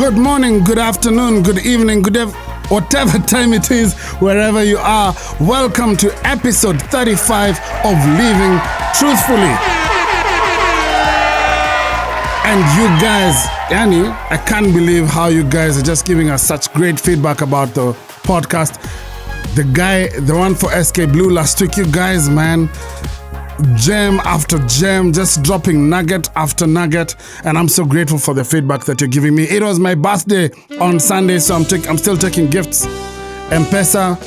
Good morning, good afternoon, good evening, whatever time it is, wherever you are. Welcome to episode 35 of Living Truthfully. And you guys, Annie, I can't believe how you guys are just giving us such great feedback about the podcast. The one for SK Blue last week, you guys, man, gem after gem, just dropping nugget after nugget, and I'm so grateful for the feedback that you're giving me. It was my birthday on Sunday, so I'm still taking gifts. M-Pesa,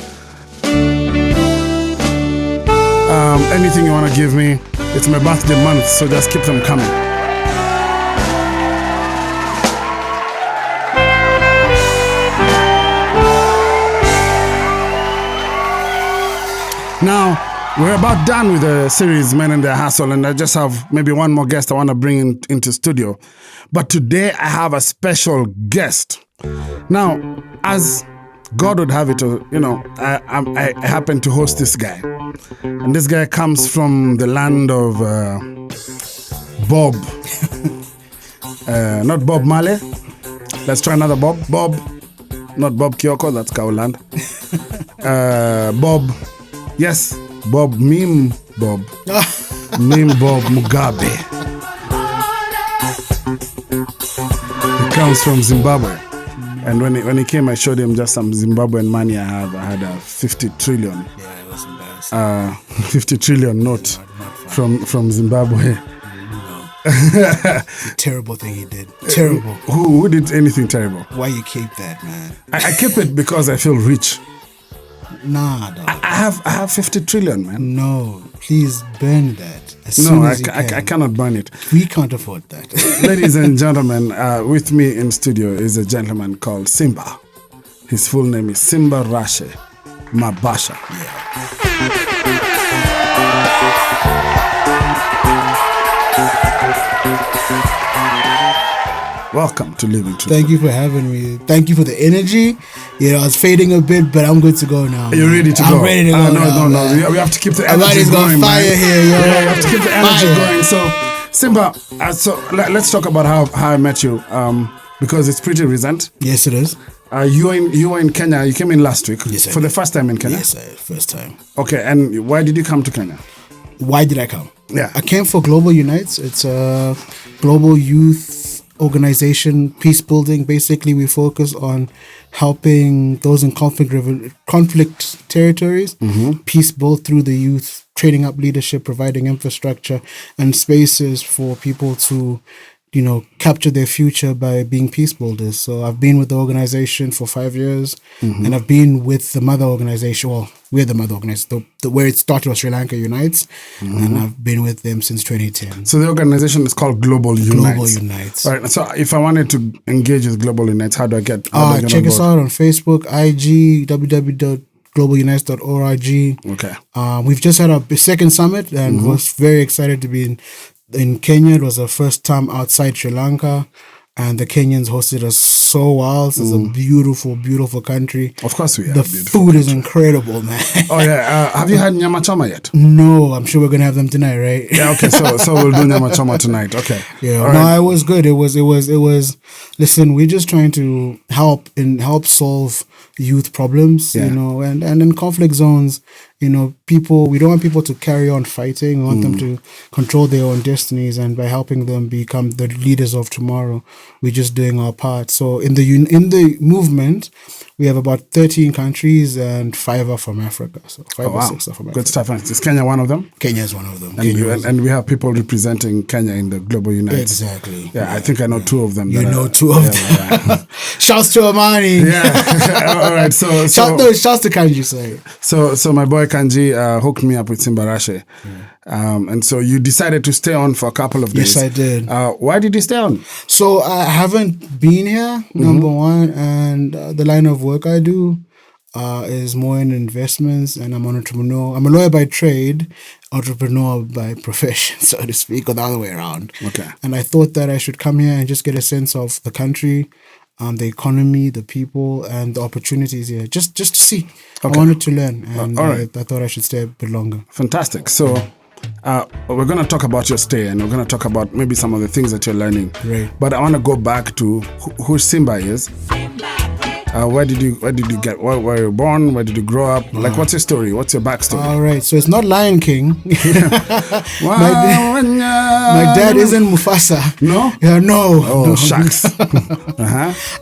anything you want to give me. It's my birthday month, so just keep them coming. Now, we're about done with the series Men and Their Hustle, and I just have maybe one more guest I want to bring into studio. But today I have a special guest. Now, as God would have it, I happen to host this guy. And this guy comes from the land of Bob. Not Bob Marley. Let's try another Bob. Bob. Not Bob Kyoko, that's Kauland. Bob. Yes, Bob Meme Bob. Meme Bob Mugabe. He comes from Zimbabwe. And when he came, I showed him just some Zimbabwean money I have. I had a 50 trillion. Yeah, it was embarrassing. 50 trillion note from Zimbabwe. No. The terrible thing he did. Terrible. Who did anything terrible? Why you keep that, man? I keep it because I feel rich. Nah, dog. I have 50 trillion, man. No, please burn that as soon as you can. I cannot burn it. We can't afford that. Ladies and gentlemen, with me in studio is a gentleman called Simba. His full name is Simbaras Mabasha. Welcome to Living Truth. Thank you for having me. Thank you for the energy. I was fading a bit, but I'm good to go now. You're ready to go? I'm ready to go now. No. We have to keep the energy going, got fire man. here, yo. Yeah, we have to keep the energy going. So, Simba, let's talk about how I met you, because it's pretty recent. Yes, it is. You were in Kenya. You came in last week. Yes, for the first time in Kenya. Yes, first time. Okay, and why did you come to Kenya? Why did I come? Yeah, I came for Global Unites. It's a global youth organization, peace building. Basically, we focus on helping those in conflict territories, peace build through the youth, training up leadership, providing infrastructure and spaces for people to, capture their future by being peace builders. So I've been with the organization for 5 years, and I've been with the mother organization. Well, we're the mother organization. Where it started was Sri Lanka Unites, and I've been with them since 2010. So the organization is called Global Unites. Global Unites. All right. So if I wanted to engage with Global Unites, how do I get? Check us out on Facebook, IG, www.globalunites.org. Okay. We've just had our second summit, and was very excited to be in Kenya. It was our first time outside Sri Lanka, and the Kenyans hosted us so well. It's a beautiful, beautiful country. Of course we have. The food is incredible, man. Oh yeah. Have you had nyama choma yet? No, I'm sure we're gonna have them tonight, right? Yeah. Okay. So we'll do nyama choma tonight. Okay. Yeah. All No, right. it was good. It was. Listen, we're just trying to help solve youth problems, and in conflict zones, we don't want people to carry on fighting. We want them to control their own destinies, and by helping them become the leaders of tomorrow, we're just doing our part. So in the movement, we have about 13 countries, and 5 are from Africa. So 5 or 6 are from Africa. Good stuff. Is Kenya one of them? Kenya is one of them. And we have people representing Kenya in the Global Unites. Exactly. Yeah, I think I know 2 of them. You know 2 of them. Yeah. Shouts to Amani. Yeah. All right. So shouts to Kanji, sorry. So my boy Kanji hooked me up with Simbaras. And so you decided to stay on for a couple of days. Yes, I did. Why did you stay on? So I haven't been here, number one, and the line of work I do is more in investments, and I'm an entrepreneur. I'm a lawyer by trade, entrepreneur by profession, so to speak, or the other way around. Okay. And I thought that I should come here and just get a sense of the country, the economy, the people, and the opportunities here. Just to see. Okay. I wanted to learn, and all right. I thought I should stay a bit longer. Fantastic. So we're going to talk about your stay, and we're going to talk about maybe some of the things that you're learning. Right. But I want to go back to who Simba is. Where did you get? Where were you born? Where did you grow up? Like, what's your story? What's your backstory? All right, so it's not Lion King. my My dad isn't Mufasa. No? Yeah, no. Oh, no. shucks.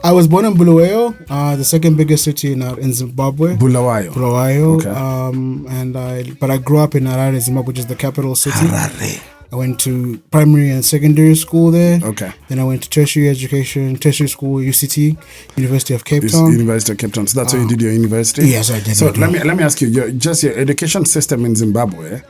I was born in Bulawayo, the second biggest city in Zimbabwe. Bulawayo. Okay. But I grew up in Harare, Zimbabwe, which is the capital city. Harare. I went to primary and secondary school there. Okay. Then I went to tertiary school, UCT, University of Cape Town. University of Cape Town. So that's where you did your university? Yes, I did. So let me ask you, your education system in Zimbabwe,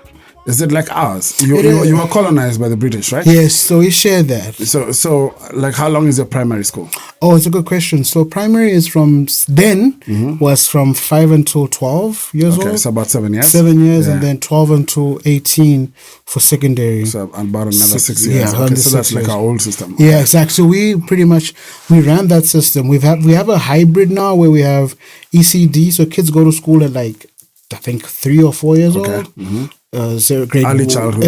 is it like ours? You were colonized by the British, right? Yes, so we share that. So like, how long is your primary school? Oh, it's a good question. So primary is was from 5 until 12 years old. Okay, so about 7 years? 7 years, and then 12 until 18 for secondary. So about another 6 years. Yeah, okay, so that's years. like our old system. Yeah, exactly. So we ran that system. We have a hybrid now where we have ECD, so kids go to school at like, I think 3 or 4 years old. Mm-hmm. Grade early childhood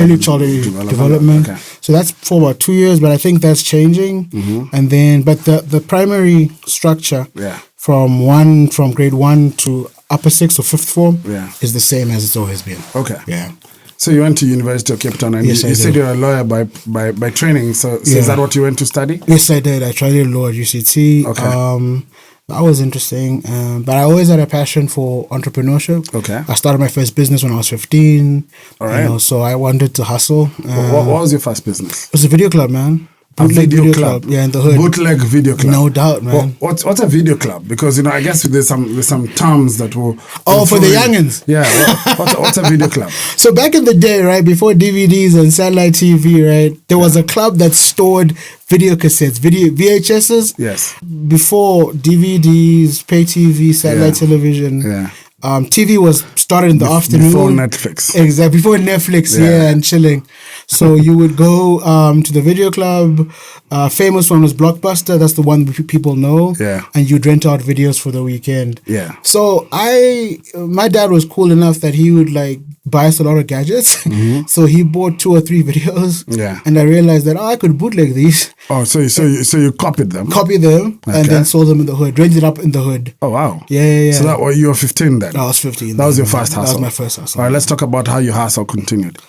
development. Okay. So that's for about 2 years, but I think that's changing. Mm-hmm. And then, but the primary structure from grade 1 to upper 6th or 5th form is the same as it's always been. Okay. Yeah. So you went to University of Cape Town, and yes, you said you're a lawyer by training. So is that what you went to study? Yes, I did. I studied law at UCT. Okay. That was interesting, but I always had a passion for entrepreneurship. Okay. I started my first business when I was 15. All right. So I wanted to hustle. What was your first business? It was a video club, man. Bootleg video club. Yeah, in the hood. Bootleg video club. No doubt, man. What's a video club? Because I guess there's some terms that will. Oh, for the youngins. Yeah. What's a video club? So back in the day, right, before DVDs and satellite TV, right, there was a club that stored video cassettes, VHSs. Yes. Before DVDs, pay TV, satellite television. Yeah. TV was started in the afternoon. Before Netflix. Exactly. Before Netflix, and chilling. So you would go to the video club. Famous one was Blockbuster. That's the one people know. Yeah. And you'd rent out videos for the weekend. Yeah. So my dad was cool enough that he would like buy us a lot of gadgets. Mm-hmm. So he bought 2 or 3 videos. Yeah. And I realized that I could bootleg these. Oh, so you copied them? Copied them and then sold them in the hood. Rented up in the hood. Oh wow. Yeah. So you were 15 then? I was 15. That was your first hustle? That was my first hustle. All right, let's talk about how your hustle continued.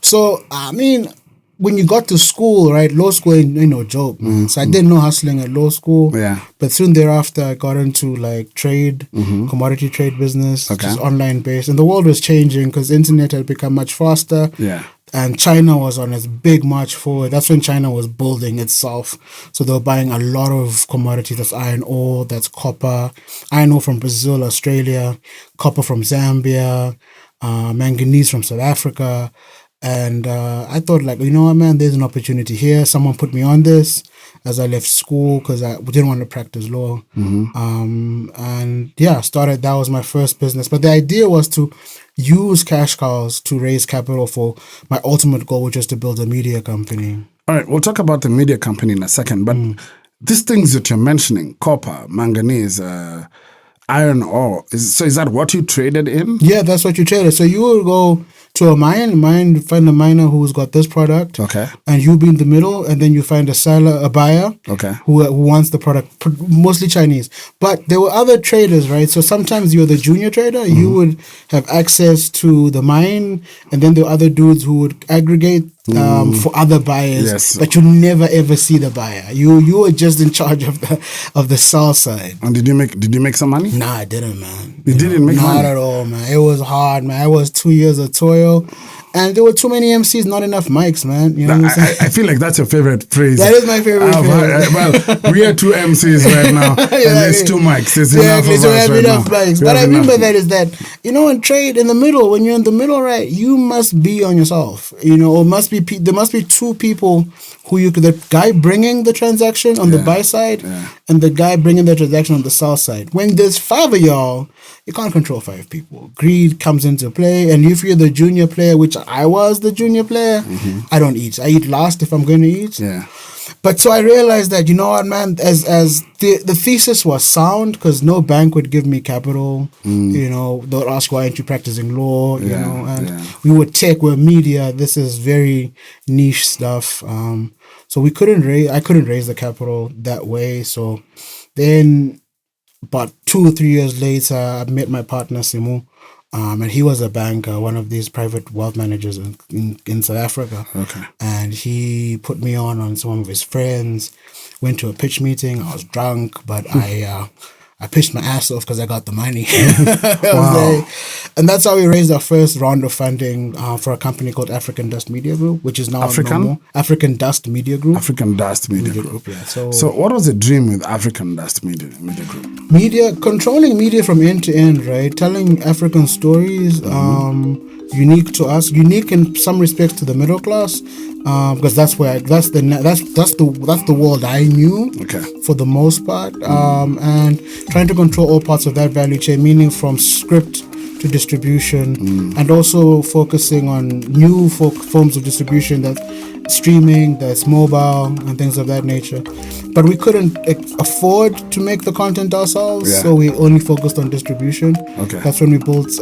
So, I mean, when you got to school, right, law school ain't no joke. Mm-hmm. So I did no hustling at law school. Yeah. But soon thereafter, I got into like trade, commodity trade business, which is online based. And the world was changing because internet had become much faster. Yeah. And China was on its big march forward. That's when China was building itself. So they were buying a lot of commodities. That's iron ore, that's copper, iron ore from Brazil, Australia, copper from Zambia, manganese from South Africa. And I thought, like, you know what, man, there's an opportunity here. Someone put me on this as I left school because I didn't want to practice law. Mm-hmm. That was my first business. But the idea was to use cash cows to raise capital for my ultimate goal, which was to build a media company. All right, we'll talk about the media company in a second. But these things that you're mentioning, copper, manganese, iron ore, is that what you traded in? Yeah, that's what you traded. So you would go to a mine, find a miner who's got this product. Okay. And you be in the middle, and then you find a buyer. Okay. Who wants the product, mostly Chinese. But there were other traders, right? So sometimes you're the junior trader. Mm-hmm. You would have access to the mine, and then there were other dudes who would aggregate for other buyers. Yes. But you never ever see the buyer. You were just in charge of the sell side. And did you make some money? Nah, I didn't, man. You didn't make money? Not at all, man. It was hard, man. It was 2 years of toil. And there were too many MCs, not enough mics, man. You know what I'm saying? I feel like that's your favorite phrase. That is my favorite phrase. Well, we are 2 MCs right now, and there's 2 mics. There's enough of us right now. Mics. What I mean by that is that, in trade, in the middle, when you're in the middle, right, you must be on yourself. Or there must be 2 people the guy bringing the transaction on the buy side and the guy bringing the transaction on the sell side. When there's 5 of y'all, you can't control 5 people. Greed comes into play, and if you're the junior player, which I was the junior player, I don't eat. I eat last if I'm going to eat. Yeah. But so I realized that, you know what, man, as the thesis was sound, because no bank would give me capital. You know, they'll ask, why aren't you practicing law? You know, and we were tech, we're media. This is very niche stuff. So I couldn't raise the capital that way. So then about 2 or 3 years later, I met my partner, Simu. And he was a banker, one of these private wealth managers in South Africa. Okay. And he put me on some of his friends. Went to a pitch meeting. I was drunk, but I pitched my ass off because I got the money. Wow. And that's how we raised our first round of funding for a company called African Dust Media Group, which is now African Dust Media Group. African Dust Media Group. Yeah. So what was the dream with African Dust Media Group? Controlling media from end to end, right? Telling African stories, unique to us, unique in some respects to the middle class, because that's the world I knew. Okay. For the most part, and trying to control all parts of that value chain, meaning from script to distribution, and also focusing on new forms of distribution, that streaming, that's mobile and things of that nature. But we couldn't afford to make the content ourselves, so we only focused on distribution. Okay. That's when we built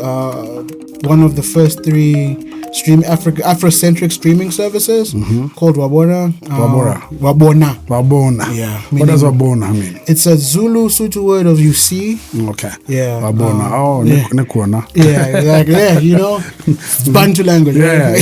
one of the first 3 Afrocentric streaming services called Wabona. Wabona. Yeah. What does Wabona mean? It's a Zulu Sotho word of you see. Okay. Yeah. Wabona. Nekuona. Yeah, exactly. Yeah, you know, Bantu language. Right?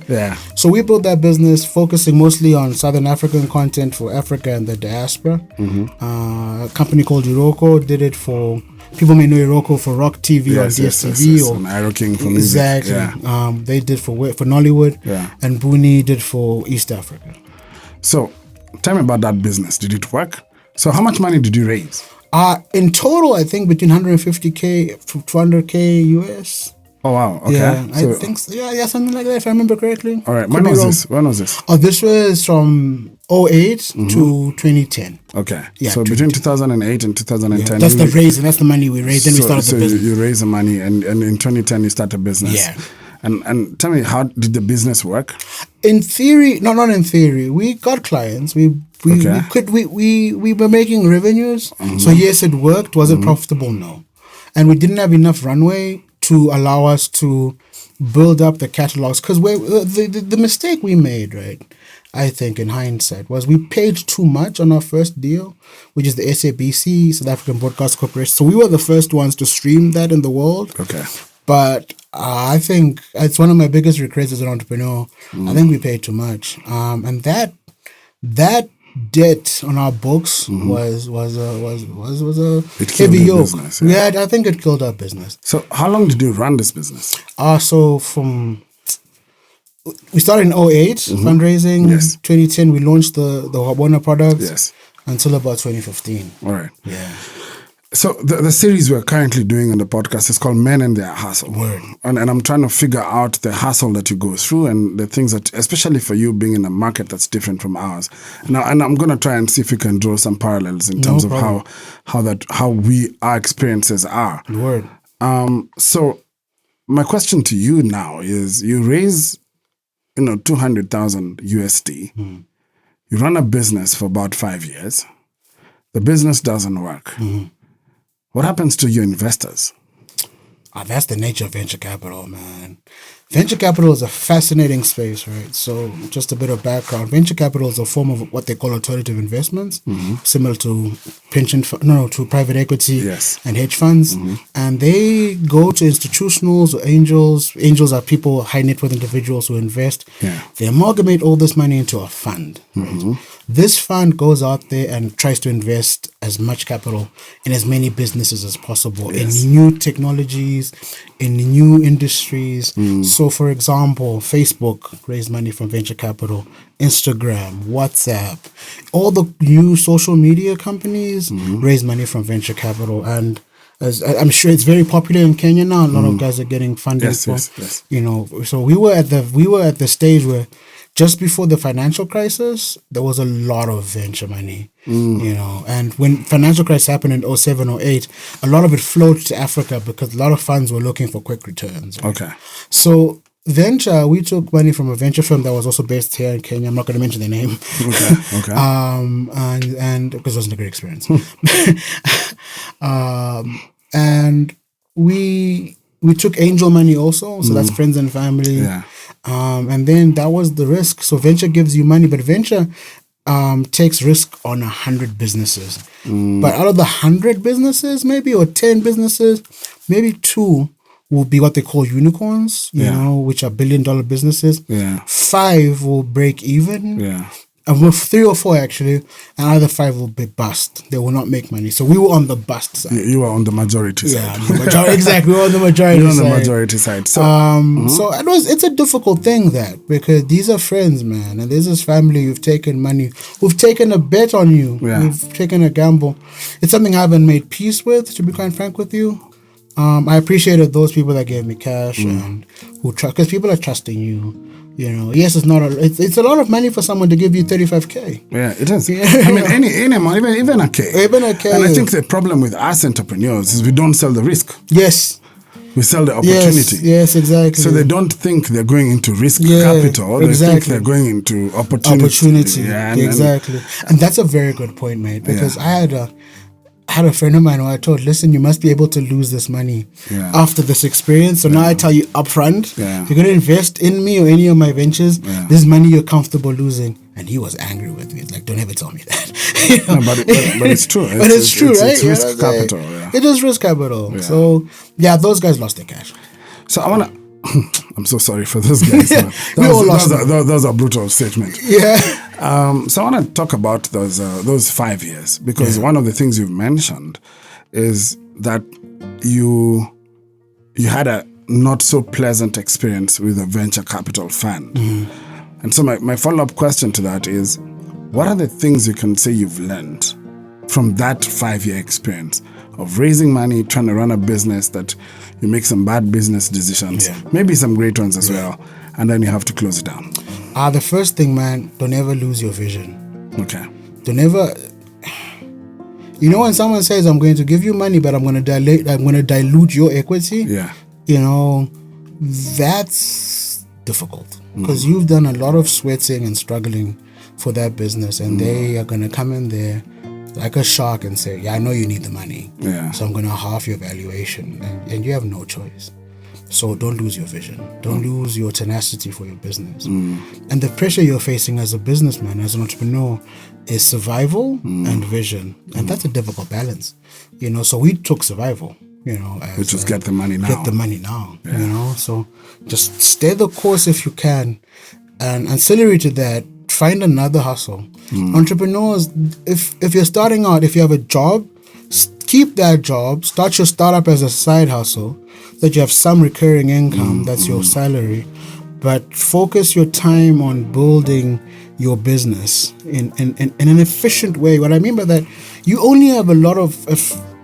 Yeah. So we built that business focusing mostly on Southern African content for Africa and the diaspora. A company called Iroko did it for, people may know Iroko for Rock TV or DSTV or Iroking King for music. Exactly. Yeah. They did for Nollywood, and Booney did for East Africa. So tell me about that business. Did it work? So how much money did you raise? In total, I think between 150K to 200K US. Oh wow! Okay, yeah, I think so. Yeah, something like that, if I remember correctly. All right, when was this? Oh, this was from 2008 to 2010. Okay, yeah. So between 2008 and 2010, that's the raise, and that's the money we raised. Then we started the business. So you raised the money, and in 2010 you started a business. Yeah. And tell me, how did the business work? In theory, not in theory. We got clients. We were making revenues. So yes, it worked. Was it profitable? No, and we didn't have enough runway to allow us to build up the catalogs, because the mistake we made, right, I think in hindsight, was we paid too much on our first deal, which is the SABC, South African Broadcast Corporation. So we were the first ones to stream that in the world. Okay. But I think it's one of my biggest regrets as an entrepreneur. I think we paid too much, and that debt on our books was a heavy yoke. Business, yeah. I think it killed our business. So how long did you run this business? So we started in 2008 fundraising. Yes. 2010 we launched the Wabona products. Yes. Until about 2015. All right. Yeah. So the series we're currently doing on the podcast is called Men and Their Hustle. Word. And I'm trying to figure out the hustle that you go through and the things that, especially for you being in a market that's different from ours. And I'm going to try and see if we can draw some parallels in terms of how our experiences are. Word. So my question to you now is, you raise, 200,000 USD. You run a business for about 5 years. The business doesn't work. What happens to your investors? That's the nature of venture capital, man. Venture capital is a fascinating space, right? So just a bit of background. Venture capital is a form of what they call alternative investments, similar to to private equity and hedge funds. And they go to institutionals or angels. Angels are people, high net worth individuals who invest. Yeah. They amalgamate all this money into a fund. Right? This fund goes out there and tries to invest as much capital in as many businesses as possible, in new technologies, in new industries. So, for example, Facebook raised money from venture capital, Instagram, WhatsApp, all the new social media companies raise money from venture capital. And as I'm sure it's very popular in Kenya now, a lot of guys are getting funding. Yes. So we were at the stage where just before the financial crisis, there was a lot of venture money, you know. And when financial crisis happened in 07, 08, a lot of it flowed to Africa because a lot of funds were looking for quick returns. Right? Okay. So venture, we took money from a venture firm that was also based here in Kenya. I'm not going to mention their name. Okay. And because it wasn't a great experience. And we took angel money also, so that's friends and family. Yeah. And then that was the risk. So venture gives you money, but venture takes risk on 100 businesses. But out of the 100 businesses, maybe, or 10 businesses, maybe 2 will be what they call unicorns, you know, which are billion-dollar businesses. Yeah. 5 will break even. Yeah. And with 3 or 4 actually, and other 5 will be bust. They will not make money. So we were on the bust side. You were on the majority side. Yeah, the majority, exactly. We were on the majority You're on side. the majority side. So, So it's a difficult thing because these are friends, man, and this is family. You've taken money. We've taken a bet on you. Yeah. We've taken a gamble. It's something I haven't made peace with, to be quite frank with you. I appreciated those people that gave me cash and who trust, because people are trusting you. You know, yes, it's a lot of money for someone to give you 35K. yeah, it is. Yeah. I mean, any amount, even a K. Even a K. And I think the problem with us entrepreneurs is we don't sell the risk. Yes. We sell the opportunity. Yes, exactly. So they don't think they're going into risk capital. They think they're going into opportunity. Yeah, exactly. And that's a very good point, mate. Because I had a friend of mine who I told, listen, you must be able to lose this money after this experience. So now I tell you upfront, if you're going to invest in me or any of my ventures, this money you're comfortable losing. And he was angry with me. It's like, don't ever tell me that. You know? No, but it's true. But it's true, right? It's risk capital. Yeah. It is risk capital. Yeah. So, those guys lost their cash. So I want to... I'm so sorry for those guys. Those are brutal statements. Yeah. So I want to talk about those 5 years, because one of the things you've mentioned is that you had a not so pleasant experience with a venture capital fund. And so my follow-up question to that is, what are the things you can say you've learned from that 5-year experience of raising money, trying to run a business that you make some bad business decisions, maybe some great ones as well, and then you have to close it down? The first thing, man, don't ever lose your vision. Okay. Don't ever... You know, when someone says, I'm going to give you money, but I'm going to dilute your equity, you know, that's difficult. Because you've done a lot of sweating and struggling for that business, and they are going to come in there like a shark and say, yeah, I know you need the money, so I'm going to half your valuation, and you have no choice. So don't lose your vision. Don't lose your tenacity for your business. And the pressure you're facing as a businessman, as an entrepreneur, is survival and vision. And that's a difficult balance. You know, so we took survival, you know. Which was get the money now. Get the money now, you know. So just stay the course if you can. And ancillary to that, find another hustle. Entrepreneurs, if you're starting out, if you have a job, keep that job, start your startup as a side hustle, that you have some recurring income, that's your salary, but focus your time on building your business in an efficient way. What I mean by that, you only have a lot of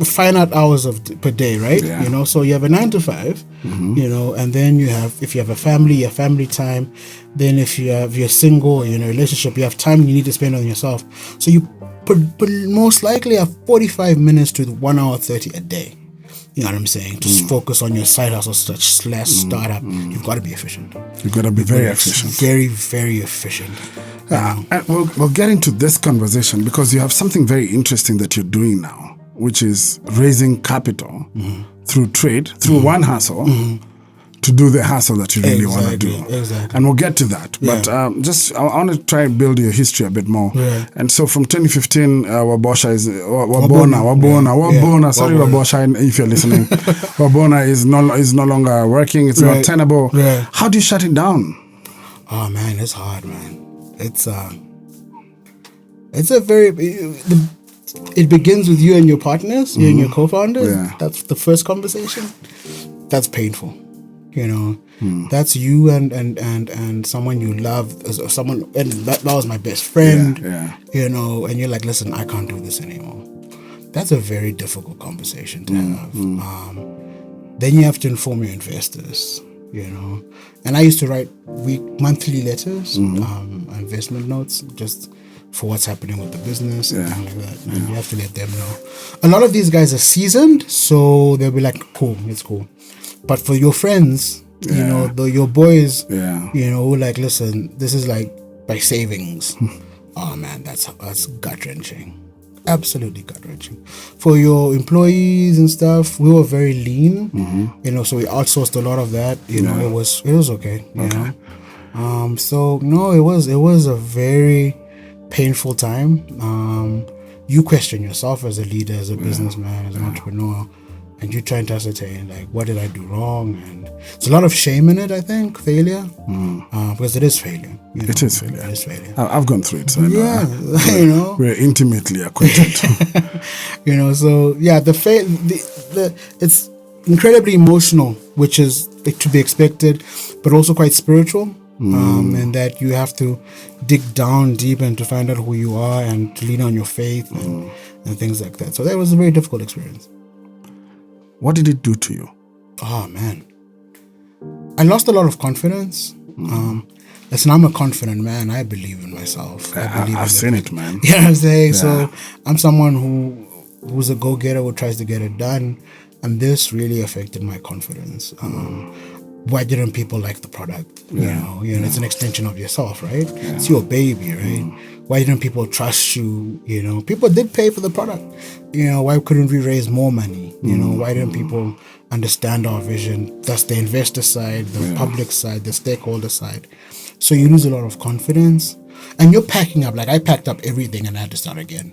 finite hours per day, right? You know, so you have a 9 to 5, you know, and then you have, if you have a family, your family time. Then if you're single, you're in a relationship, you have time you need to spend on yourself. So you most likely have 45 minutes to 1 hour 30 a day. You know what I'm saying? Just focus on your side hustle / startup. You've got to be efficient. You've got to be very efficient. Very, very efficient. And we'll get into this conversation because you have something very interesting that you're doing now, which is raising capital through trade, through one hustle, to do the hustle that you really want to do. Exactly. And we'll get to that. But I want to try and build your history a bit more. And so from 2015, Wabosha is... Wabona. Sorry, Wabosha, if you're listening. Wabona is no longer working. It's not tenable. How do you shut it down? Oh, man, it's hard, man. It's a very... It begins with you and your partners, you and your co-founders. That's the first conversation. That's painful. You know, that's you and someone you love, someone, and that was my best friend. You know, and you're like, listen, I can't do this anymore. That's a very difficult conversation to have. Then you have to inform your investors. you know. And I used to write monthly letters, investment notes, just for what's happening with the business and things like that. And you have to let them know. A lot of these guys are seasoned, so they'll be like, cool, it's cool. But for your friends, you know, your boys, you know, like, listen, this is like by savings. Oh man, that's gut wrenching. Absolutely gut wrenching. For your employees and stuff, we were very lean, you know, so we outsourced a lot of that. You know, it was okay. You know? So no, it was a very painful time. You question yourself as a leader, as a businessman, as an entrepreneur, and you're trying to ascertain, like, what did I do wrong? And there's a lot of shame in it, I think, failure, because it is failure. You know? It is failure. I've gone through it. So you know. We're intimately acquainted. You know, so, yeah, it's incredibly emotional, which is to be expected, but also quite spiritual. And that you have to dig down deep and to find out who you are and to lean on your faith and things like that. So that was a very difficult experience. What did it do to you? Oh, man. I lost a lot of confidence. Listen, I'm a confident man. I believe in myself. I've seen it, man. You know what I'm saying? Yeah. So I'm someone who's a go-getter, who tries to get it done. And this really affected my confidence. Why didn't people like the product? You know, it's an extension of yourself, right? It's your baby, right? Why didn't people trust you? You know, people did pay for the product. You know, why couldn't we raise more money? You know, why didn't people understand our vision? That's the investor side, the public side, the stakeholder side. So you lose a lot of confidence, and you're packing up. Like, I packed up everything and I had to start again.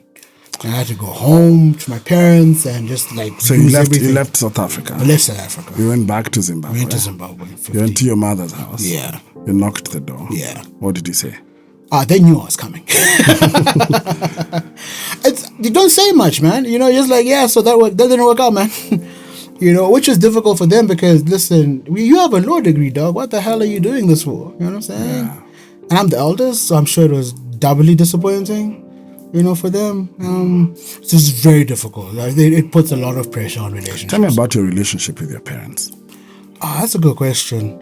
And I had to go home to my parents and just like. So you left South Africa. I left South Africa. You went back to Zimbabwe. I went to Zimbabwe. You went to your mother's house. Yeah. You knocked the door. Yeah. What did you say? They knew I was coming. You don't say much, man. You know, just like, so that didn't work out, man. You know, which is difficult for them because, listen, you have a law degree, dog. What the hell are you doing this for? You know what I'm saying? Yeah. And I'm the eldest, so I'm sure it was doubly disappointing. You know, for them, it's just very difficult. Like, it puts a lot of pressure on relationships. Tell me about your relationship with your parents. That's a good question.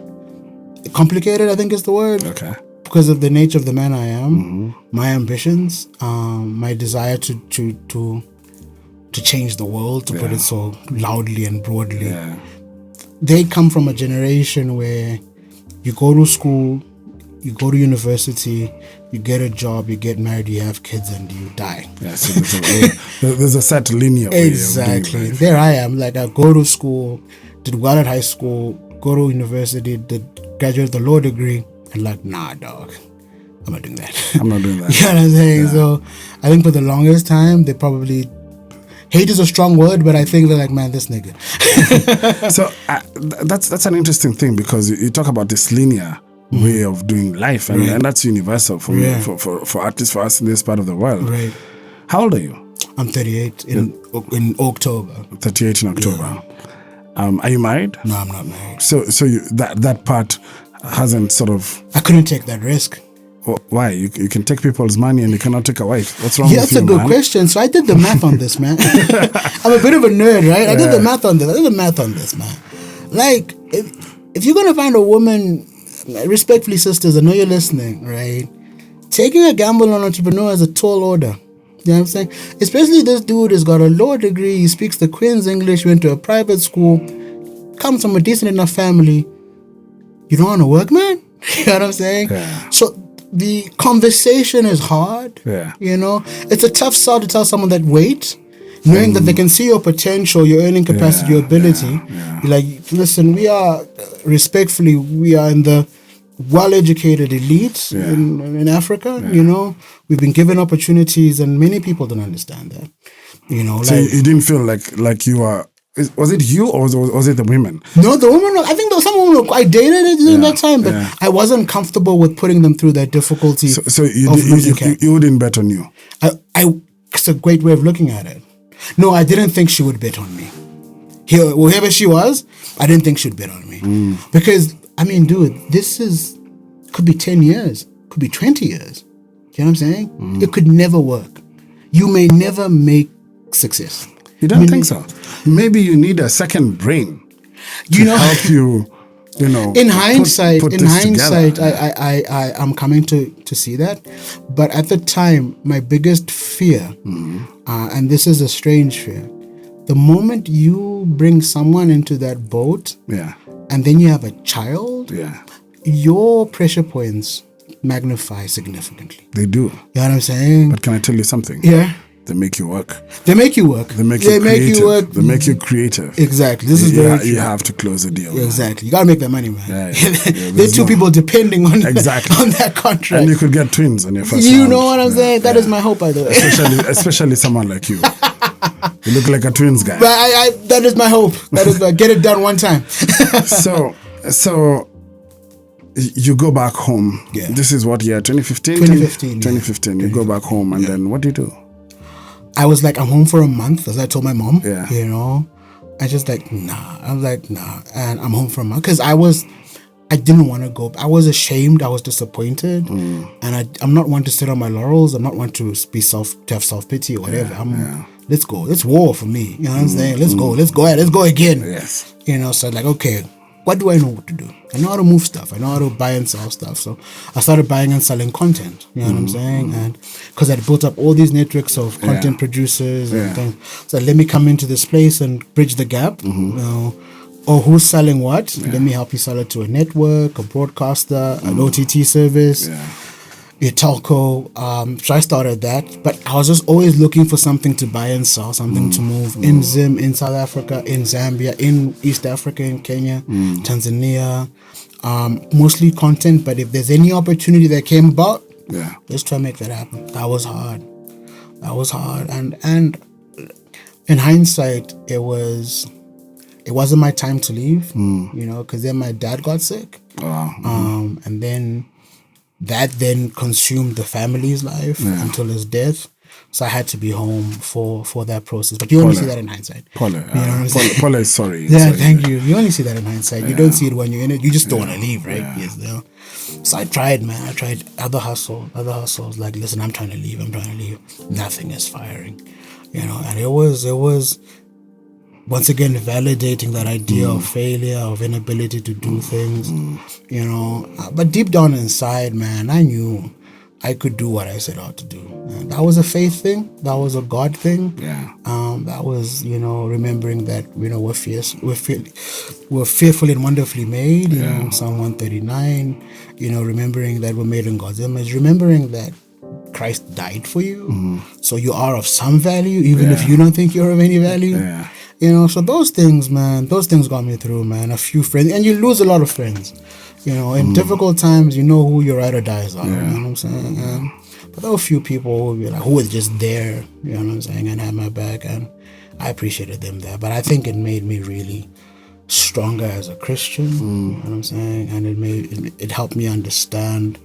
Complicated, I think is the word. Okay. Because of the nature of the man I am, my ambitions, my desire to change the world, to put it so loudly and broadly. Yeah. They come from a generation where you go to school, you go to university, you get a job, you get married, you have kids, and you die. Yeah, so there's a set linear way exactly. Of doing life. There I am. Like, I go to school, did well at high school, go to university, graduate the law degree, and like, nah, dog, I'm not doing that. I'm not doing that. You know what I'm saying? Yeah. So I think for the longest time, they probably... Hate is a strong word, but I think they're like, man, this nigga. So that's an interesting thing because you talk about this linear way of doing life, and that's universal for me, for at least for us in this part of the world. Right. How old are you? I'm 38 in October. 38 in October. Yeah. Are you married? No, I'm not married. So you, that part hasn't sort of... I couldn't take that risk. Why? You can take people's money and you cannot take a wife. What's wrong with you, that's a good question. So I did the math on this, man. I'm a bit of a nerd, right? I did the math on this. Man. Like, if you're going to find a woman, respectfully, sisters, I know you're listening, right? Taking a gamble on an entrepreneur is a tall order. You know what I'm saying? Especially this dude has got a law degree, he speaks the Queen's English, went to a private school, comes from a decent enough family. You don't want to work, man? You know what I'm saying? Yeah. So the conversation is hard. Yeah. You know, it's a tough sell to tell someone that wait, knowing that they can see your potential, your earning capacity, your ability. Like, listen, we are in the well-educated elite in Africa. You know, we've been given opportunities, and many people don't understand that. You know, so you didn't feel like you are. Was it you or was it the women? No, the women. I think some women I dated during that time, but I wasn't comfortable with putting them through that difficulty. So you wouldn't bet on you. It's a great way of looking at it. No, I didn't think she would bet on me. Whoever she was, I didn't think she'd bet on me because I mean, dude, could be 10 years, could be 20 years. You know what I'm saying? It could never work. You may never make success. You don't think so? Maybe you need a second brain to help you In hindsight, put this together. I'm coming to see that. But at the time, my biggest fear, and this is a strange fear, the moment you bring someone into that boat, and then you have a child, your pressure points magnify significantly. They do. You know what I'm saying? But can I tell you something? Yeah. They make you work. They make you work. They make you work. They make you creative. Exactly. This is very true. You have to close the deal. Exactly. You gotta make that money, man. Yeah, There's two people depending on on that contract. And you could get twins on your first You round. know what I'm saying? That is my hope, by the way. Especially someone like you. You look like a twins guy. But that is my hope. Get it done one time. So you go back home. Yeah. This is what year? 2015? 2015. 2015. You go back home and then what do you do? I was like, I'm home for a month, as I told my mom. Yeah. You know, I just like, nah. I was like, nah. And I'm home for a month because I didn't want to go. I was ashamed. I was disappointed. And I'm not one to sit on my laurels. I'm not one to have self-pity or whatever. Let's go. It's war for me. You know what I'm saying? Let's go. Let's go ahead. Let's go again. Yes. You know, so like, okay, what do I know what to do? I know how to move stuff. I know how to buy and sell stuff. So I started buying and selling content. You know what I'm saying? And because I'd built up all these networks of content producers and things. So let me come into this place and bridge the gap. You know, or who's selling what? Let me help you sell it to a network, a broadcaster, an OTT service, a telco. So I started that. But I was just always looking for something to buy and sell, something to move in in South Africa, in Zambia, in East Africa, in Kenya, Tanzania. Mostly content, but if there's any opportunity that came about, let's try to make that happen. That was hard. And in hindsight, it wasn't my time to leave, you know, because then my dad got sick. And then that then consumed the family's life until his death. So I had to be home for that process. But you only see that in hindsight. Paul is sorry. Yeah, thank you. You only see that in hindsight. You don't see it when you're in it. You just don't want to leave, right? Yes, you know? So I tried, man. I tried other hustles. Like, listen, I'm trying to leave. Nothing is firing. You know, and it was once again validating that idea of failure, of inability to do things, you know. But deep down inside, man, I knew I could do what I set out to do. And that was a faith thing. That was a God thing. That was, you know, remembering that, you know, we're fearfully and wonderfully made, you know, Psalm 139, you know, remembering that we're made in God's image, remembering that Christ died for you. So you are of some value, even if you don't think you're of any value. You know, so those things, man, got me through, man. A few friends, and you lose a lot of friends. You know, in difficult times, you know who your ride or dies are. You know what I'm saying? But there were a few people who were just there, you know what I'm saying, and had my back, and I appreciated them there. But I think it made me really stronger as a Christian, you know what I'm saying? And it helped me understand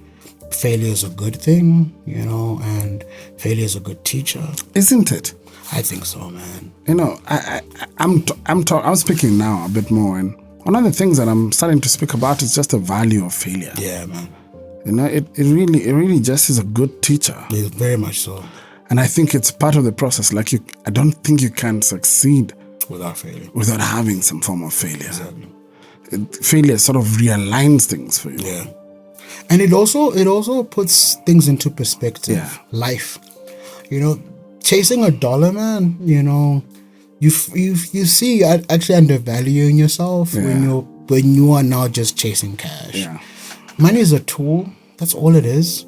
failure is a good thing, you know, and failure is a good teacher. Isn't it? I think so, man. You know, I'm speaking now a bit more, and one of the things that I'm starting to speak about is just the value of failure. Yeah, man. You know, it really just is a good teacher. It's very much so. And I think it's part of the process. Like I don't think you can succeed without failure, without having some form of failure. Exactly. Failure sort of realigns things for you. Yeah. And it also puts things into perspective. Yeah. Life, you know, chasing a dollar, man. You know, you see actually undervaluing yourself when you are now just chasing cash. Yeah. Money is a tool. That's all it is.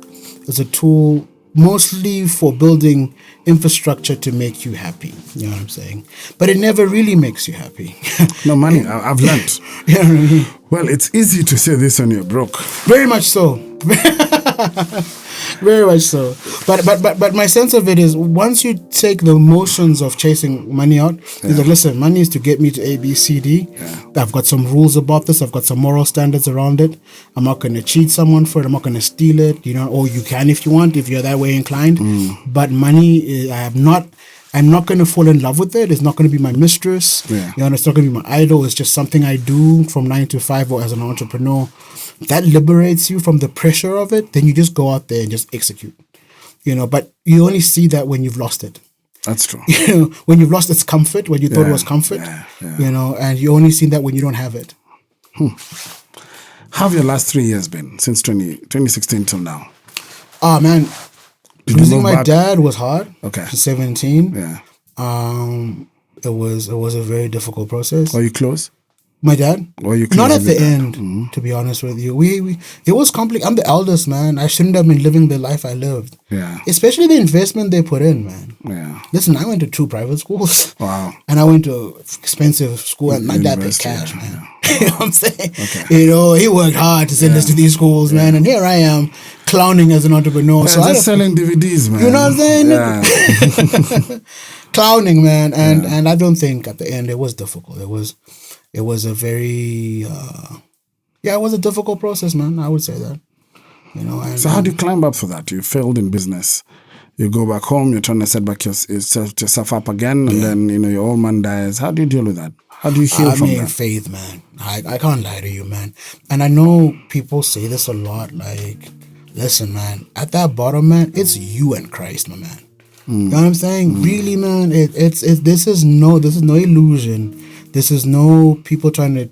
It's a tool mostly for building infrastructure to make you happy. You know what I'm saying? But it never really makes you happy. No, money, I've learned. You know what I mean? Well, it's easy to say this when you're broke. Very much so. Very much so. But my sense of it is once you take the motions of chasing money out, it's like, listen, money is to get me to A, B, C, D. I've got some rules about this. I've got some moral standards around it. I'm not going to cheat someone for it. I'm not going to steal it, you know, or you can if you want, if you're that way inclined. But money, I'm not going to fall in love with it. It's not going to be my mistress. Yeah. You know, it's not going to be my idol. It's just something I do from 9 to 5 or as an entrepreneur. That liberates you from the pressure of it. Then you just go out there and just execute. You know, but you only see that when you've lost it. That's true. You know, when you've lost its comfort, when you thought it was comfort, you know, and you only see that when you don't have it. How have your last 3 years been since 2016 till now? Oh man, Did you losing move my back? dad was hard. Okay. 17. Yeah. It was a very difficult process. Were you close? My dad? Were you Not close at with the your dad? end, to be honest with you. We it was complicated. I'm the eldest, man. I shouldn't have been living the life I lived. Yeah. Especially the investment they put in, man. Yeah. Listen, I went to 2 private schools. Wow. And I went to expensive school, and my dad paid University, cash, yeah, man. You know what I'm saying? Okay. You know, he worked hard to send us to these schools, man. And here I am clowning as an entrepreneur. So Just selling DVDs, man. you know what I'm saying? Yeah. Clowning, man. And I don't think at the end it was difficult. It was a very it was a difficult process, man. I would say that. You know. And, So how do you climb up for that? You failed in business. You go back home, you're trying to set back yourself up again, and then, your old man dies. How do you deal with that? How do you heal from that? Faith, man. I can't lie to you, man. And I know people say this a lot, like, listen, man, at that bottom, man, it's you and Christ, my man. You know what I'm saying? Really, man, this is no illusion. This is no people trying to,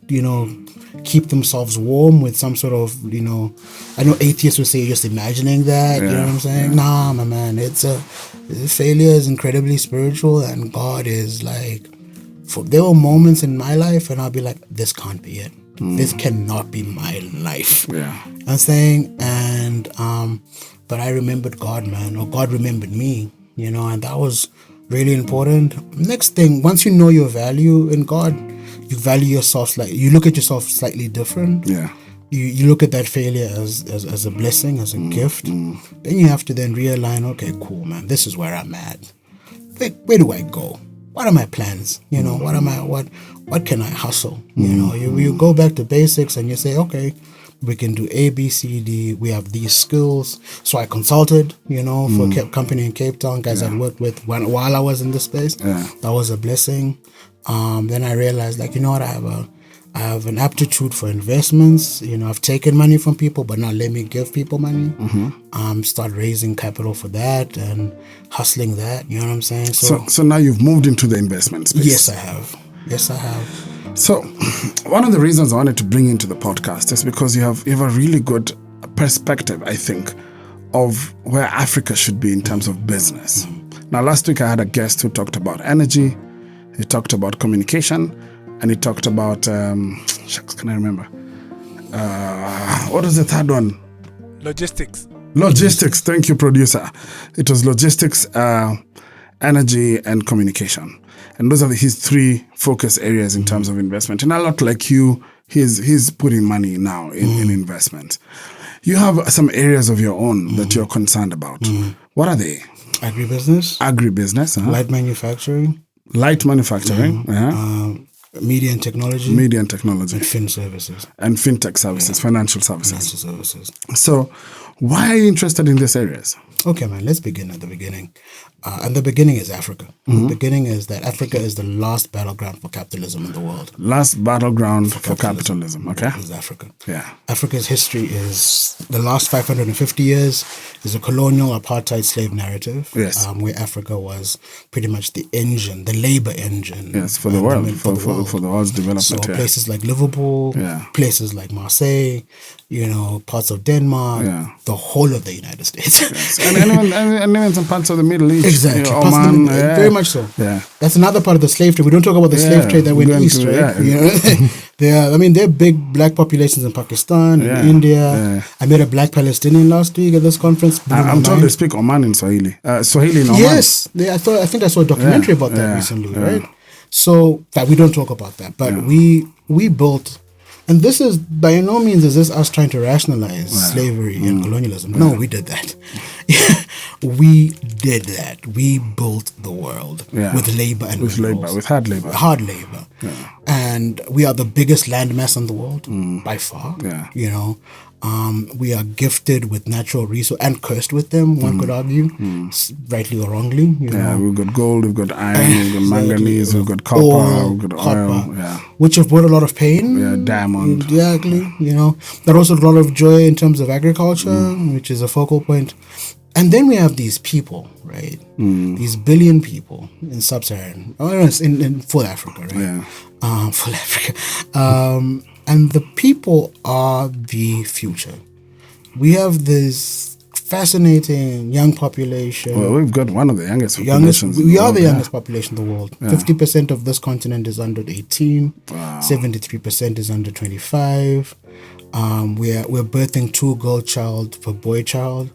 keep themselves warm with some sort of, I know atheists would say you're just imagining that, you know what I'm saying? Yeah. Nah, my man, failure is incredibly spiritual, and God is like, there were moments in my life and I'll be like, this can't be it. This cannot be my life. Yeah. I'm saying, and, but I remembered God, man, or God remembered me, and that was really important. Next thing, once you know your value in God, you value yourself you look at yourself slightly different. Yeah. You look at that failure as a blessing, as a gift. Then you have to then realign, okay, cool, man, this is where I'm at. Where do I go? What are my plans? What can I hustle? You go back to basics and you say, okay, we can do A, B, C, D. We have these skills. So I consulted, for a company in Cape Town, guys I'd worked with while I was in this space. Yeah. That was a blessing. Then I realized, I have an aptitude for investments. I've taken money from people, but now let me give people money. Start raising capital for that and hustling that. You know what I'm saying? So now you've moved into the investment space. Yes, I have. So one of the reasons I wanted to bring you into the podcast is because you have a really good perspective, I think, of where Africa should be in terms of business. Now, last week I had a guest who talked about energy. He talked about communication, and he talked about, can I remember? What was the third one? Logistics. Thank you, producer. It was logistics, energy, and communication. And those are his 3 focus areas in terms of investment. And a lot like you, he's putting money now in investment. You have some areas of your own that you're concerned about. What are they? Agribusiness. Light manufacturing. Media and technology. And fin services. And fintech services, financial services. So why are you interested in these areas? Okay, man, let's begin at the beginning. And the beginning is Africa. The beginning is that Africa is the last battleground for capitalism in the world. Last battleground for capitalism. Okay. Is Africa. Yeah. Africa's history is the last 550 years is a colonial apartheid slave narrative. Yes. Where Africa was pretty much the engine, the labor engine. Yes, for the world, for the world's development. So places like Liverpool, places like Marseille, parts of Denmark, the whole of the United States. Yes. And even some parts of the Middle East. Exactly. Oman, very much so. Yeah. That's another part of the slave trade. We don't talk about the slave trade that went east, right? There are big black populations in Pakistan, in India. Yeah. I met a black Palestinian last week at this conference. I'm told they speak Oman in Swahili. Swahili in Oman. Yes. I think I saw a documentary about that recently, right? So that we don't talk about that. But we built, and this is by no means is this us trying to rationalize slavery and colonialism. No, we did that. We did that. We built the world with labor and with hard labor. Hard labor. Yeah. And we are the biggest landmass in the world by far. Yeah. We are gifted with natural resources and cursed with them, one could argue, rightly or wrongly. We've got gold, we've got iron, we've got manganese, we've got copper, we've got oil. Which have brought a lot of pain. Yeah, diamond. Exactly. But also a lot of joy in terms of agriculture, which is a focal point. And then we have these people, right? These billion people in sub-Saharan, in full Africa, right? Yeah. Full Africa. And the people are the future. We have this fascinating young population. Well, we've got one of the youngest populations. We are the youngest population in the world. 50% of this continent is under 18. Wow. 73% is under 25. We're birthing 2 girl child per boy child.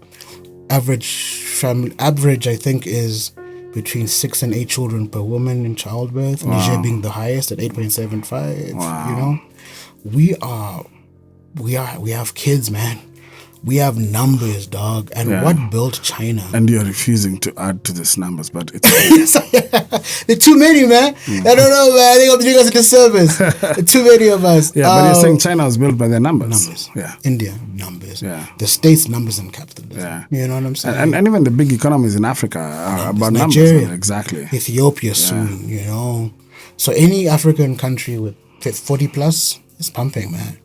Average I think is between 6 and 8 children per woman in childbirth. Wow. Niger being the highest at 8.75. Wow. You know, we have kids, man. We have numbers, dog. And what built China? And you're refusing to add to these numbers, but it's There are too many, man. I don't know, man. I think I'm doing us a disservice. There are too many of us. yeah. But you're saying China was built by their numbers. Numbers. Yeah. India, numbers. Yeah. The states, numbers and capitalism. Yeah. You know what I'm saying? And even the big economies in Africa are about Nigeria, numbers. Exactly. Ethiopia soon, you know. So any African country with 40 plus is pumping, man.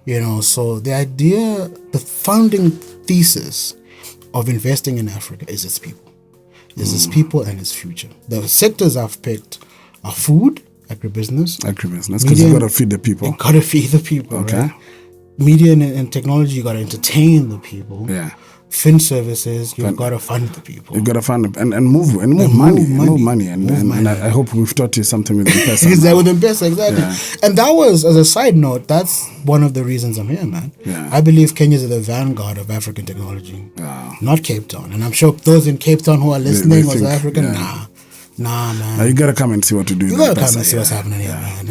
You know, so the founding thesis of investing in Africa is its people. Is its people and its future. The sectors I've picked are food, agribusiness, because you've got to feed the people. You got to feed the people, Okay. right? Media and technology, you got to entertain the people. Yeah. Fin services, you've got to fund the people. You've got to fund and move money. And I hope we've taught you something with M-Pesa. Exactly, with M-Pesa, exactly. Yeah. And that was, as a side note, that's one of the reasons I'm here, man. Yeah. I believe Kenya is the vanguard of African technology, not Cape Town. And I'm sure those in Cape Town who are listening they or South think, African, nah, man. Now you got to come and see what to do. You got to come and see what's happening here, man.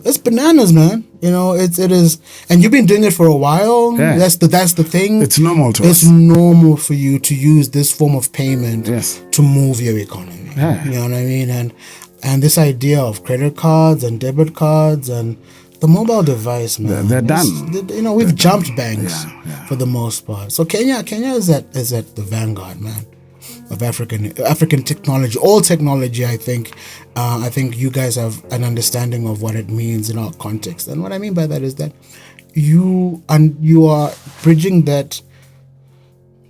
It's bananas, man. You know, it is, and you've been doing it for a while. Yeah. That's the thing. It's normal to It's us. normal for you to use this form of payment to move your economy. Yeah. You know what I mean? And this idea of credit cards and debit cards and the mobile device, man. They're done. You know, we've jumped banks Yeah. for the most part. So Kenya is at the vanguard, man, of African technology, all technology. I think you guys have an understanding of what it means in our context, and what I mean by that is that you are bridging that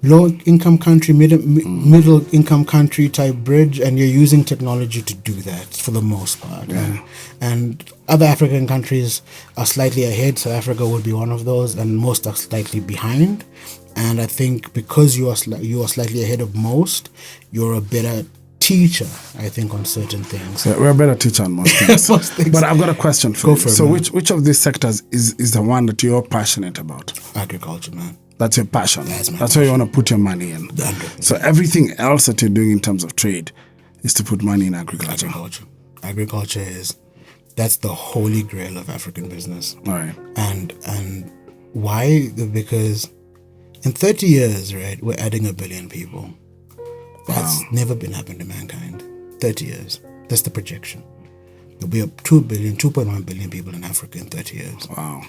low income country, middle income country type bridge, and you're using technology to do that for the most part. And other African countries are slightly ahead. South Africa would be one of those, and most are slightly behind. And I think because you are slightly ahead of most, you're a better teacher, I think, on certain things. Yeah, we're a better teacher on most things. Most things. But I've got a question for you. For it, so man. which of these sectors is the one that you're passionate about? Agriculture, man. That's your passion. That's where you want to put your money in. 100%. So everything else that you're doing in terms of trade is to put money in agriculture. Agriculture that's the holy grail of African business. All right. And why? Because in 30 years, right, we're adding 1 billion people. That's never been happened to mankind. 30 years. That's the projection. There'll be 2.1 billion people in Africa in 30 years. Wow.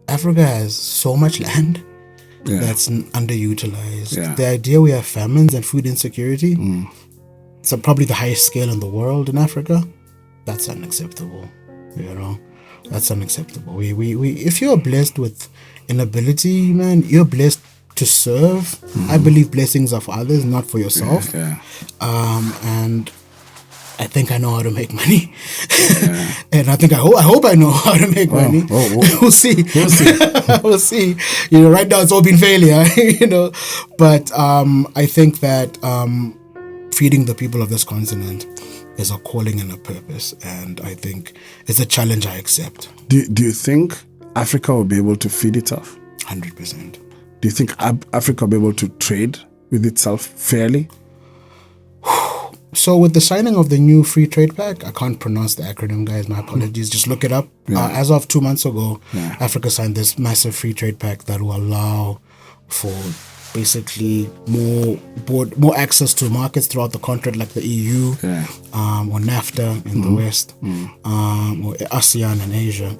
Africa has so much land that's underutilized. The idea we have famines and food insecurity, it's probably the highest scale in the world in Africa. That's unacceptable. You know, that's unacceptable. We if you're blessed with an ability, man, you're blessed to serve. I believe blessings are for others, not for yourself. And I think I know how to make money. And I hope I know how to make money. We'll see. We'll see. You know, right now it's all been failure, you know. But I think that feeding the people of this continent is a calling and a purpose. And I think it's a challenge I accept. Do you think Africa will be able to feed itself? 100%. Do you think Africa will be able to trade with itself fairly? So with the signing of the new free trade pact, I can't pronounce the acronym, guys. My apologies. Just look it up. As of 2 months ago, Africa signed this massive free trade pact that will allow for basically more access to markets throughout the continent, like the EU or NAFTA in the West, or ASEAN in Asia.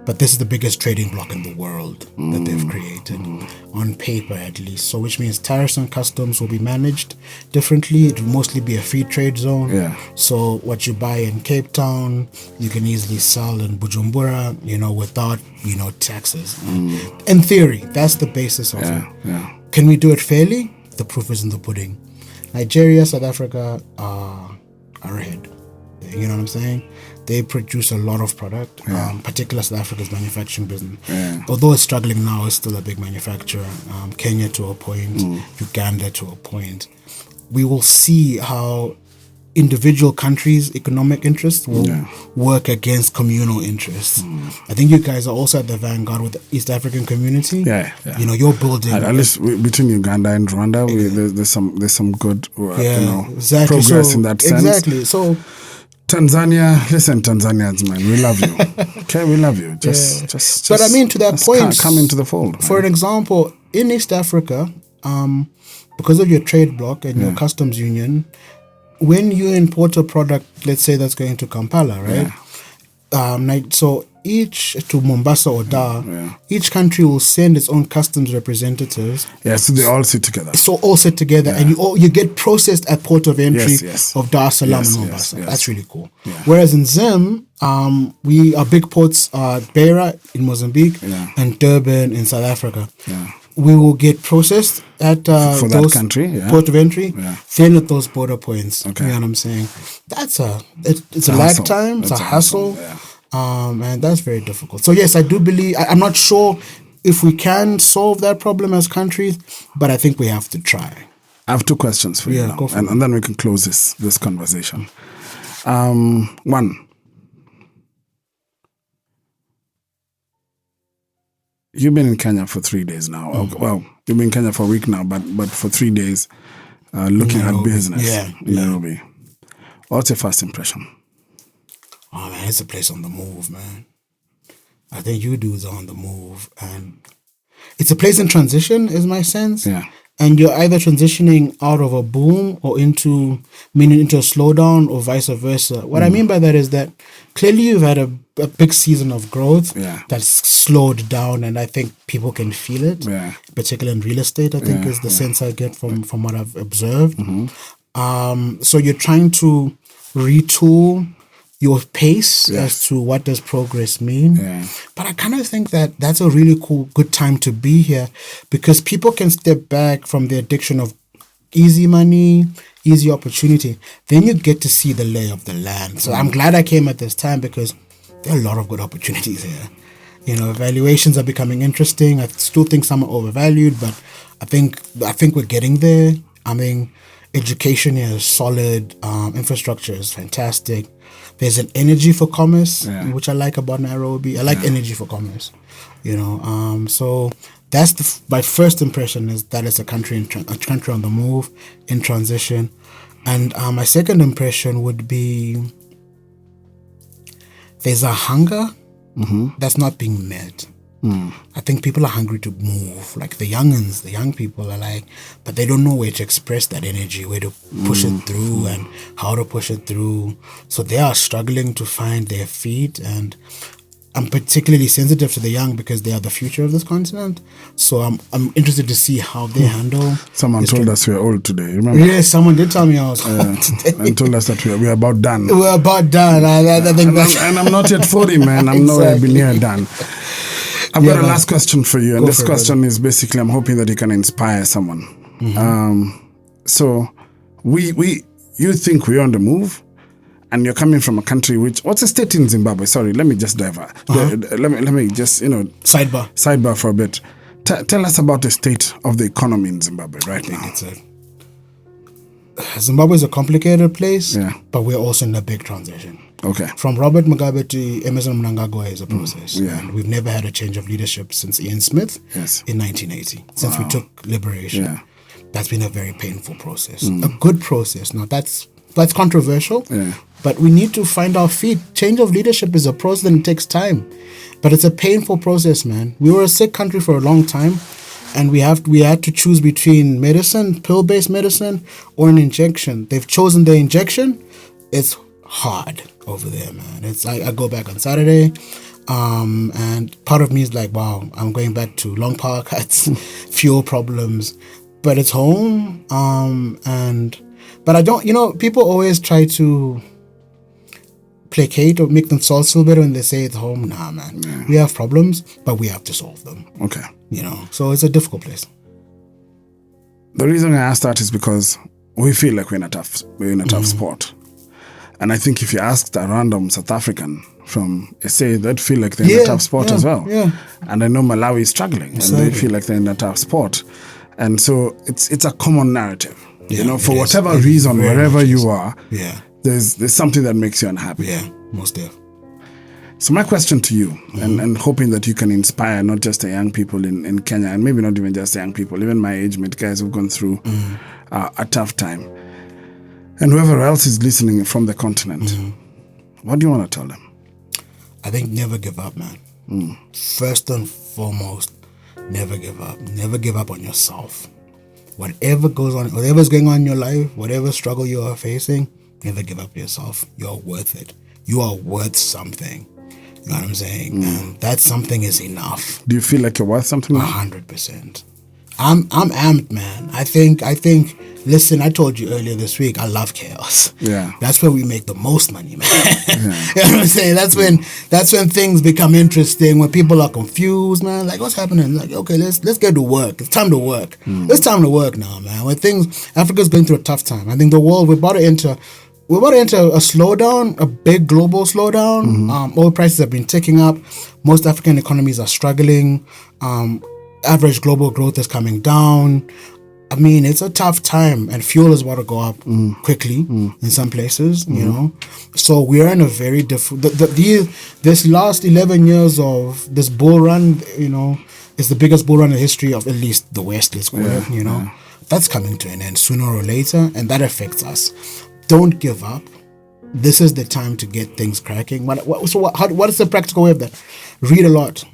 But this is the biggest trading bloc in the world that they've created, on paper at least. So which means tariffs and customs will be managed differently. It will mostly be a free trade zone. So what you buy in Cape Town, you can easily sell in Bujumbura, you know, without, you know, taxes. In theory, that's the basis of it. Can we do it fairly? The proof is in the pudding. Nigeria, South Africa are ahead. You know what I'm saying? they produce a lot of product, particularly South Africa's manufacturing business. Yeah. Although it's struggling now, it's still a big manufacturer. Kenya to a point, Uganda to a point. We will see how individual countries' economic interests will work against communal interests. I think you guys are also at the vanguard with the East African community. Yeah. You know, you're building At least between Uganda and Rwanda, there's some good exactly. progress in that sense. Exactly. So Tanzania, listen, Tanzanians, man, we love you. Okay, we love you. Just. But I mean, to that point, come into the fold. For an example, in East Africa, because of your trade bloc and your customs union, when you import a product, let's say that's going to Kampala, right? So each to Mombasa or Dar, each country will send its own customs representatives. Yeah, so they all sit together. So all sit together, and you get processed at port of entry of Dar es Salaam and Mombasa. That's really cool. Yeah. Whereas in Zim, our big ports are Beira in Mozambique and Durban in South Africa. Yeah. We will get processed at for that country, port of entry, then at those border points. Okay. You know what I'm saying? It's a lag time, it's a hassle, and that's very difficult. So yes, I do believe, I'm not sure if we can solve that problem as countries, but I think we have to try. I have two questions for you now, and then we can close this conversation. One, you've been in Kenya for 3 days now. Well, you've been in Kenya for a week now, but for 3 days, looking at business in Nairobi. What's your first impression? Oh man, it's a place on the move, man. I think you dudes are on the move, and it's a place in transition, is my sense. Yeah. And you're either transitioning out of a boom or into a slowdown, or vice versa. What I mean by that is that clearly you've had a big season of growth that's slowed down, and I think people can feel it, particularly in real estate, I think is the sense I get from what I've observed. So you're trying to retool your pace as to what does progress mean. But I kind of think that that's a really good time to be here, because people can step back from the addiction of easy money, easy opportunity. Then you get to see the lay of the land. So I'm glad I came at this time, because there are a lot of good opportunities here. You know, valuations are becoming interesting. I still think some are overvalued, but I think we're getting there. I mean, education here is solid. Infrastructure is fantastic. There's an energy for commerce, which I like about Nairobi. I like energy for commerce, you know. So that's my first impression, is that it's a country on the move, in transition. And my second impression would be there's a hunger that's not being met. I think people are hungry to move. Like the young people are like, but they don't know where to express that energy, where to push it through and how to push it through. So they are struggling to find their feet, and I'm particularly sensitive to the young because they are the future of this continent. So I'm interested to see how they handle. Someone told us we are old today, remember? Yes, someone did tell me I was old today. And told us that we are about done. We're about done. I think and I'm not yet 40, man. I'm nowhere near done. I've got a last question for you, and this question is basically, I'm hoping that it can inspire someone. So, you think we're on the move, and you're coming from a country what's the state in Zimbabwe? Sorry, let me just divert. Let me just, sidebar for a bit. Tell us about the state of the economy in Zimbabwe right now. Zimbabwe is a complicated place, but we're also in a big transition. Okay. From Robert Mugabe to Emerson Mnangagwa is a process. And we've never had a change of leadership since Ian Smith in 1980, since we took liberation. That's been a very painful process. A good process. Now, that's controversial, but we need to find our feet. Change of leadership is a process and it takes time, but it's a painful process, man. We were a sick country for a long time, and we had to choose between medicine, pill-based medicine, or an injection. They've chosen the injection. It's hard over there, man. It's I go back on Saturday, and part of me is like, wow, I'm going back to long power cuts, fuel problems, but it's home. But I don't, people always try to placate or make themselves feel better when they say it's home. Nah, man. We have problems, but we have to solve them. Okay. So it's a difficult place. The reason I asked that is because we feel like we're in a tough spot. And I think if you asked a random South African from SA, they'd feel like they're in a tough spot as well. Yeah. And I know Malawi is struggling, and they feel like they're in a tough spot. And so it's a common narrative. You know, for whatever reason, wherever you are, there's something that makes you unhappy. Yeah, most definitely. So my question to you, and hoping that you can inspire not just the young people in Kenya, and maybe not even just the young people, even my age mate guys who've gone through a tough time, and whoever else is listening from the continent, what do you want to tell them? I think never give up, man. First and foremost, never give up. Never give up on yourself. Whatever goes on, whatever's going on in your life, whatever struggle you are facing, never give up on yourself. You're worth it. You are worth something. You know what I'm saying? And that something is enough. Do you feel like you're worth something now? 100%. I'm amped, man. I think, listen, I told you earlier this week, I love chaos. Yeah. That's where we make the most money, man. You know what I'm saying? That's when things become interesting, when people are confused, man. Like, what's happening? Like, okay, let's get to work. It's time to work. It's time to work now, man. Africa's going through a tough time. I think the world, we're about to enter a slowdown, a big global slowdown. Oil prices have been ticking up. Most African economies are struggling. Average global growth is coming down. I mean, it's a tough time, and fuel is about to go up quickly in some places, you know. So we are in a very different... This last 11 years of this bull run, you know, is the biggest bull run in the history of at least the West, let's call it, you know. That's coming to an end sooner or later, and that affects us. Don't give up. This is the time to get things cracking. What is the practical way of that? Read a lot.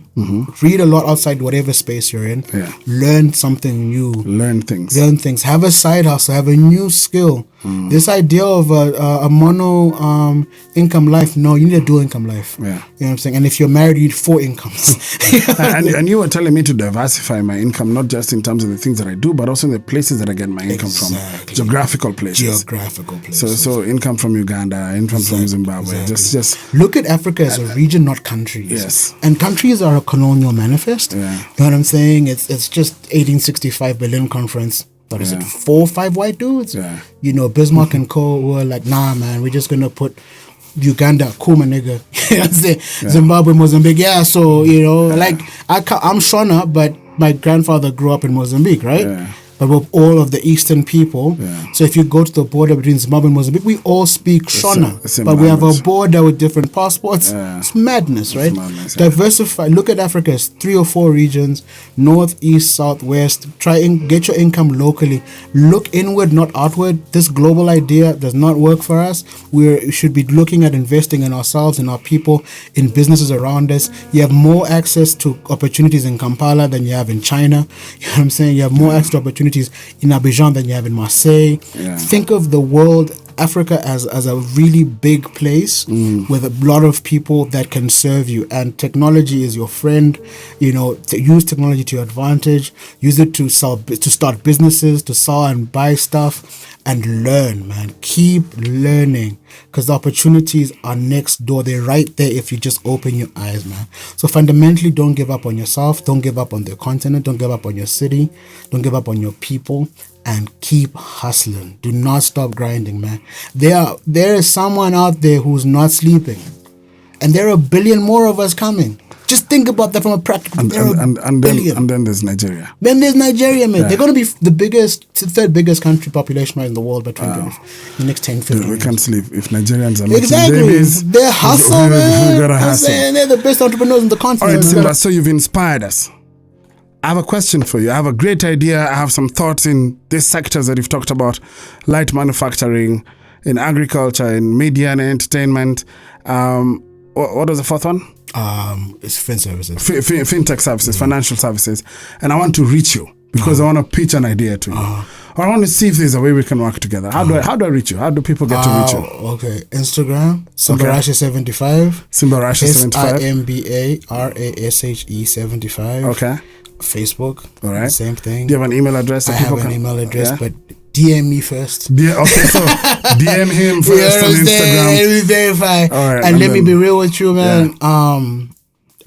Read a lot outside whatever space you're in. Learn something new. Learn things. Have a side hustle. Have a new skill. This idea of a mono income life, no, you need a dual income life. You know what I'm saying? And if you're married, you need 4 incomes. and you were telling me to diversify my income, not just in terms of the things that I do, but also the places that I get my income from. Geographical places. So income from Uganda, income from Zimbabwe. Just look at Africa as a region, not countries. Yes. And countries are a colonial manifest. You know what I'm saying? It's just 1865 Berlin Conference. What is it? 4 or 5 white dudes? You know, Bismarck and co were like, nah, man, we're just gonna put Uganda, cool, my nigga. You know what I'm saying? Zimbabwe, Mozambique. Yeah, so, you know, like, I'm Shona, but my grandfather grew up in Mozambique, right? But with all of the Eastern people. So if you go to the border between Zimbabwe and Mozambique, we all speak Shona. But we have a border with different passports. It's madness, right? Diversify. Look at Africa as 3 or 4 regions, north, east, south, west. Try and get your income locally. Look inward, not outward. This global idea does not work for us. We should be looking at investing in ourselves, in our people, in businesses around us. You have more access to opportunities in Kampala than you have in China. You know what I'm saying? You have more access to opportunities in Abidjan than you have in Marseille. Think of the world, Africa, as a really big place with a lot of people that can serve you, and technology is your friend. You know, use technology to your advantage. Use it to start businesses, to sell and buy stuff, and learn, man. Keep learning, because the opportunities are next door. They're right there if you just open your eyes, man. So fundamentally, don't give up on yourself. Don't give up on the continent. Don't give up on your city. Don't give up on your people. And keep hustling. Do not stop grinding, man. There is someone out there who's not sleeping, and there are a billion more of us coming. Just think about that from a practical. And then there's Nigeria. Then there's Nigeria, man. They're going to be the third biggest country population-wise in the world by 2020. The next 10, 15 years. We can't sleep if Nigerians are making babies. They're hustle, man. We gotta hustle. They're the best entrepreneurs in the continent. All right, Simba. So you've inspired us. I have a question for you. I have a great idea. I have some thoughts in these sectors that you've talked about: light manufacturing, in agriculture, in media and entertainment. What was the fourth one? It's fin services. Fintech services, financial services. And I want to reach you because I want to pitch an idea to you. Or I want to see if there's a way we can work together. How do I reach you? How do people get to reach you? Okay, Instagram, Simbaras75. Simbaras75. Simbarashe 75. Okay. Facebook. All right. Same thing. Do you have an email address? I have an email address, but DM me first. Okay, so DM him first on Instagram. Let me verify. All right, and let me be real with you, man.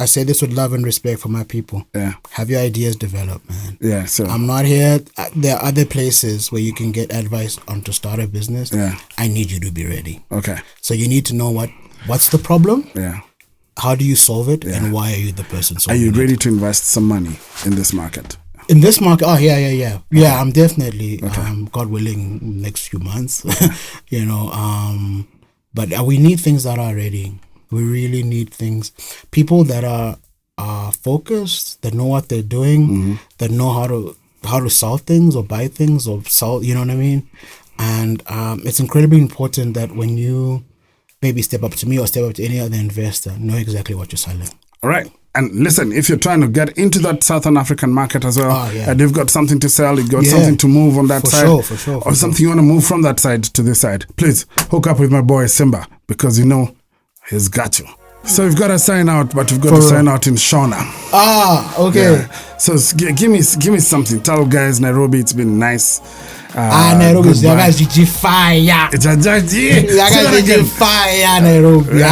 I say this with love and respect for my people. Yeah. Have your ideas developed, man. Yeah. So I'm not here. There are other places where you can get advice on to start a business. Yeah. I need you to be ready. okay. So you need to know what's the problem, Yeah. how do you solve it, and why are you the person Are solving you it. ready to invest some money in this market? In this market, yeah, I'm definitely, God willing, next few months, but we need things that are ready. We really need things, people that are focused, that know what they're doing, that know how to sell things or buy things or sell, you know what I mean? And it's incredibly important that when you maybe step up to me or step up to any other investor, know exactly what you're selling. All right. And listen, if you're trying to get into that Southern African market as well, and you've got something to sell, you've got something to move on that side, for sure, or something you want to move from that side to this side, please hook up with my boy Simba, because he's got you. So we've got to sign out, but we've got to sign out in Shona. Okay. Yeah. So give me something. Tell guys Nairobi, it's been nice. Nairobi is fire. It's a Fire, Nairobi. I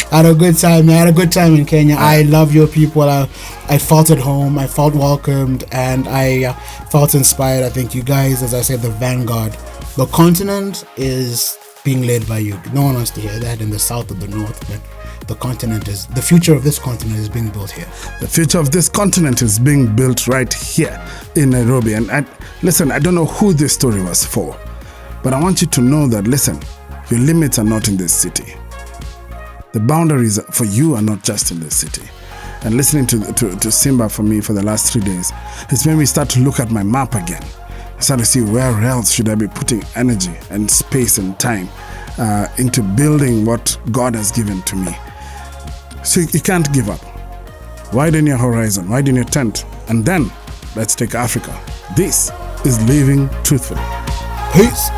had a good time. I had a good time in Kenya. I love your people. I felt at home. I felt welcomed, and I felt inspired. I think you guys, as I said, the vanguard. The continent is being led by you. No one wants to hear that in the south or the north, but the future of this continent is being built here. The future of this continent is being built right here in Nairobi. And listen, I don't know who this story was for, but I want you to know that, listen, your limits are not in this city. The boundaries for you are not just in this city. And listening to Simba for me for the last 3 days, it's made me start to look at my map again. I start to see where else should I be putting energy and space and time into building what God has given to me. So you can't give up. Widen your horizon, widen your tent, and then let's take Africa. This is Living Truthfully. Peace.